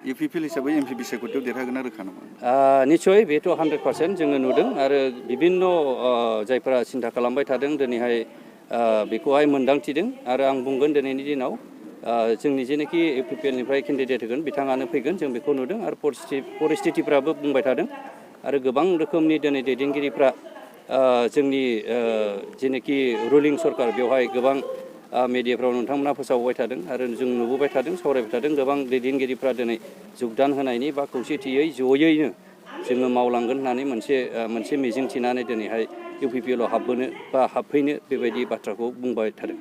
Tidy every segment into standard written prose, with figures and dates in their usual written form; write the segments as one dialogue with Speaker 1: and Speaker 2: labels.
Speaker 1: UPPL हिसाबै MP बिसायख'थियाव देरहागोन रोखा नामा?
Speaker 2: निश्चय बेथ' 100% जोङो नुदों आरो बिभिन्न जायफोरा सिन्था खालामबाय थादों दिनैहाय बेखौहाय मोनदांथिदों आरो आं बुंगोन दिनैनि दिनाव जोंनि जेनाखि इउपिपिएलनिफ्राय केन्डिडेट होगोन बिथाङानो फैगोन जों बेखौ नुदों आरो परिस्थितिफ्राबो बुंबाय थादों आरो गोबां रोखोमनि दिनै दैदेनगिरिफ्रा जोंनि जेनाखि रुलिं सरकार बेवहाय गोबां मिडियाफ्राव नोंथांमोना फोसावबाय थादों आरो जों नुबोबाय थादों सावरायबाय थादों गोबां दैदेनगिरिफ्रा दिनै जुगदान होनायनि बा खौसेथियै जयैनो जोङो मावलांगोन होननानै मोनसे मिजिं थिनानै दिनैहाय इउपिपिएलआव हाबबोनो बा हाबफैनो बेबायदि बाथ्राखौ बुंबाय थादों।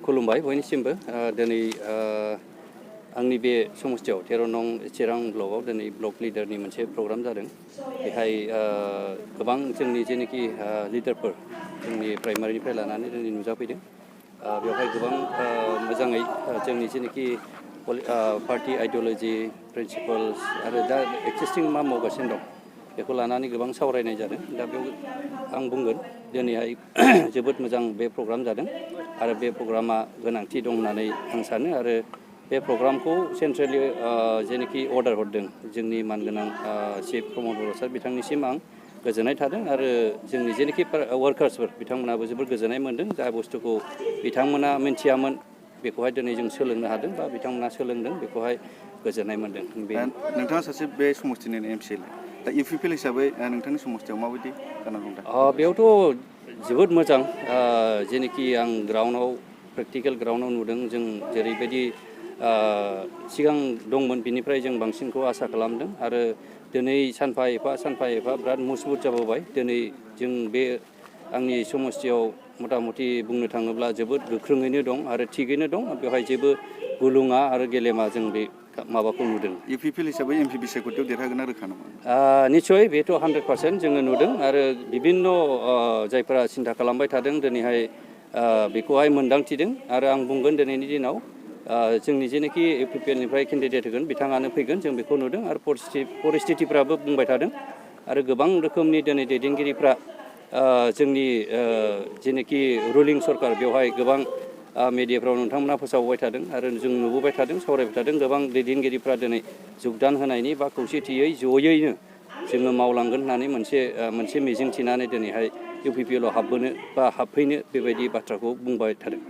Speaker 2: खुलुमबाय बयनिसिमबो दिनै आंनि बे समस्थियाव 13 नं चिरां ब्लकआव दिनै ब्लक लिडारनि मोनसे प्रग्राम जादों। बेहाय गोबां जोंनि जेनाखि लिडारफोर जोंनि प्राइमारिनिफ्राय लानानै दिनै नुजाफैदों। बेवहाय गोबां मोजाङै जोंनि जेनाखि पार्टी आइडिय'लजि प्रिन्सिपाल्स आरो दा एक्सिस्टिं मा मावगासिनो दं बेखौ लानानै गोबां सावरायनाय जादों। दा बेयाव आं बुंगोन दिनैहाय जोबोद मोजां बे प्रग्राम जादों आरो बे प्रग्रामा गोनांथि दं होननानै आं सानो आरो बे प्रग्रामखौ सेन्ट्रेलि जेनाखि अर्डार हरदों जोंनि मानगोनां चिफ प्रमद बर' सार बिथांनिसिम आं गोजोननाय थादों आरो जोंनि जेनाखि वार्कार्सफोर बिथांमोनाबो जोबोद गोजोननाय मोन्दों जा बुस्थुखौ बिथांमोना मिन्थियामोन बेखौहाय दिनै जों सोलोंनो हादों बा बिथांमोना सोलोंदों बेखौहाय गोजोननाय मोन्दों।
Speaker 1: नोंथाङा सासे बे समस्थिनि एमसिएल दा इउपिपिएल हिसाबै नोंथांनि समस्थियाव माबायदि जानानै दं दा?
Speaker 2: बेयावथ' जोबोद मोजां जेनाखि आं ग्राउन्डआव प्रेक्टिकेल ग्राउन्डआव नुदों जों जेरैबायदि सिगां दंमोन बिनिफ्राय जों बांसिनखौ आसा खालामदों आरो दिनै सानफा एफा बिराद मजबुत जाबोबाय। दिनै जों बे आंनि समस्थियाव मथा मथि बुंनो थाङोब्ला जोबोद गोख्रोङैनो दं आरो थिगैनो दं बेवहाय जेबो गुलुङा आरो गेलेमा जों बे माबाखौ नुदों।
Speaker 1: इउपिपिएल हिसाबै एमपि बिसायख'थियाव देरहागोन रोखा नामा?
Speaker 2: निश्चय बेथ' 100% जोङो नुदों आरो बिभिन्न जायफोरा सिन्था खालामबाय थादों दिनैहाय बेखौहाय मोनदांथिदों आरो आं बुंगोन दिनैनि दिनाव जोंनि जेनाखि इउपिपिएलनिफ्राय केन्डिडेट होगोन बिथाङानो फैगोन जों बेखौ नुदों आरो परिस्थितिफ्राबो बुंबाय थादों आरो गोबां रोखोमनि दिनै दैदेनगिरिफ्रा जोंनि जेनाखि रुलिं सरकार बेवहाय गोबां मिडियाफ्राव नोंथांमोना फोसावबाय थादों आरो जों नुबोबाय थादों सावरायबाय थादों गोबां दैदेनगिरिफ्रा दिनै जुगदान होनायनि बा खौसेथियै जयैनो जोङो मावलांगोन होननानै मोनसे मिजिं थिनानै दिनैहाय इउपिपिएलआव हाबबोनो बा हाबफैनो बेबायदि बाथ्राखौ बुंबाय थादों।